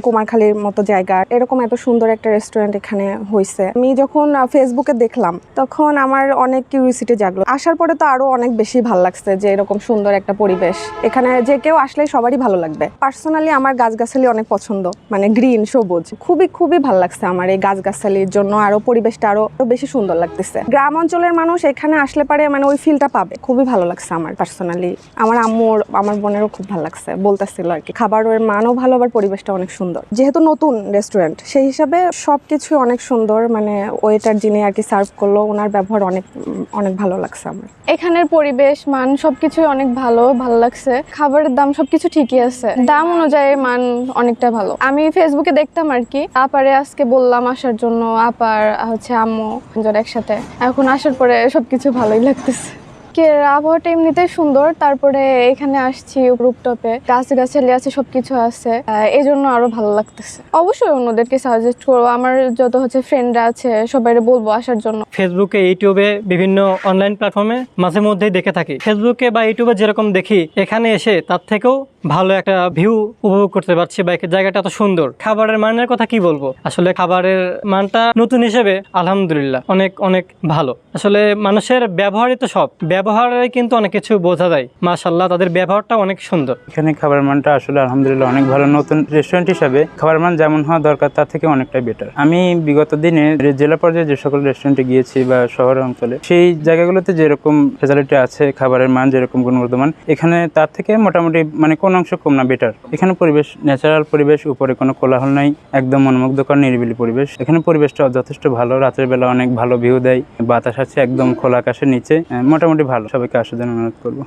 কুমারখালীর মতো জায়গা, এরকম এত সুন্দর একটা রেস্টুরেন্ট এখানে হয়েছে। আমি যখন ফেসবুকে দেখলাম তখন আমার অনেক কিউরিওসিটি জাগলো। আসার পরে তো আরো অনেক বেশি ভালো লাগছে যে এরকম সুন্দর একটা পরিবেশ, এখানে যে কেউ আসলে সবারই ভালো লাগবে। পার্সোনালি আমার গাছগাছালি অনেক পছন্দ, মানে গ্রিন সবুজ, খুবই ভালো লাগছে আমার এই গাছগাছালির জন্য। আরো পরিবেশটা আরো বেশি সুন্দর লাগতেছে। গ্রাম অঞ্চলের মানুষ এখানে আসলে পারে মানে ওই ফিলটা পাবে। খুবই ভালো লাগছে আমার পার্সোনালি। আমার আম্মুর আমার বোনেরও খুব ভালো লাগছে, বলতেছিল আর কি। খাবারের মানও ভালো, আবার পরিবেশটা অনেক সুন্দর। যেহেতু নতুন রেস্টুরেন্ট সেই হিসাবে সবকিছু অনেক সুন্দর। মানে ওয়েটার যিনি আর কি সার্ভ করলো ওনার ব্যবহার অনেক ভালো লাগছে আমার। এখানের পরিবেশ মান সবকিছু অনেক ভালো লাগছে। খাবারের দাম সবকিছু ঠিকই আছে, দাম অনুযায়ী মান অনেকটা ভালো। আমি ফেসবুকে দেখতাম আর কি, আপারে আজকে বললাম আসার জন্য, আপার হচ্ছে আম্মু একসাথে। এখন আসার পরে সবকিছু ভালোই লাগতেছে। আবহাওয়াটা এমনিতেই সুন্দর, তারপরে এখানে আসছি রুপটপে, গাছগাছালি আছে, সবকিছু আছে, এই জন্য আরো ভালো লাগতেছে। অবশ্যই অন্যদেরকে সাজেস্ট করবো, আমার যত হচ্ছে ফ্রেন্ডরা আছে সবাইকে বলবো আসার জন্য। ফেসবুকে, ইউটিউবে, বিভিন্ন অনলাইন প্ল্যাটফর্মে মাঝে মধ্যেই দেখে থাকি। ফেসবুকে বা ইউটিউবে যেরকম দেখি, এখানে এসে তার থেকেও ভালো একটা ভিউ উপভোগ করতে পারছি। বাইকের জায়গাটা এত সুন্দর। খাবারের মানের কথা কি বলবো, আসলে খাবারের মানটা নতুন হিসেবে আলহামদুলিল্লাহ অনেক ভালো। আসলে মানুষের ব্যবহারই তো সব, ব্যবহারে কিন্তু অনেক কিছু বোঝা যায়। মাশাআল্লাহ, তাদের ব্যবহারটা অনেক সুন্দর। এখানে খাবার মানটা আসলে আলহামদুলিল্লাহ অনেক ভালো। নতুন রেস্টুরেন্ট হিসাবে খাবার মান যেমন হওয়া দরকার তার থেকে অনেকটাই বেটার। আমি বিগত দিনে জেলা পর্যায়ে যে সকল রেস্টুরেন্টে গিয়েছি বা শহর অঞ্চলে, সেই জায়গাগুলোতে যেরকম ফ্যাসিলিটি আছে, খাবারের মান যেরকম গুণগত মান, এখানে তার থেকে মোটামুটি মানে কোন অংশ কম না, বেটার। এখানে পরিবেশ ন্যাচারাল পরিবেশ, উপরে কোনো কোলাহল নাই, একদম মনোমুগ্ধকর নিরিবিলি পরিবেশ। এখানে পরিবেশটা যথেষ্ট ভালো, রাতের বেলা অনেক ভালো ভিউ দেয়, বাতাস আছে একদম খোলা আকাশের নিচে, মোটামুটি ভালো। সবাইকে আসার জন্য অনুরোধ করবো।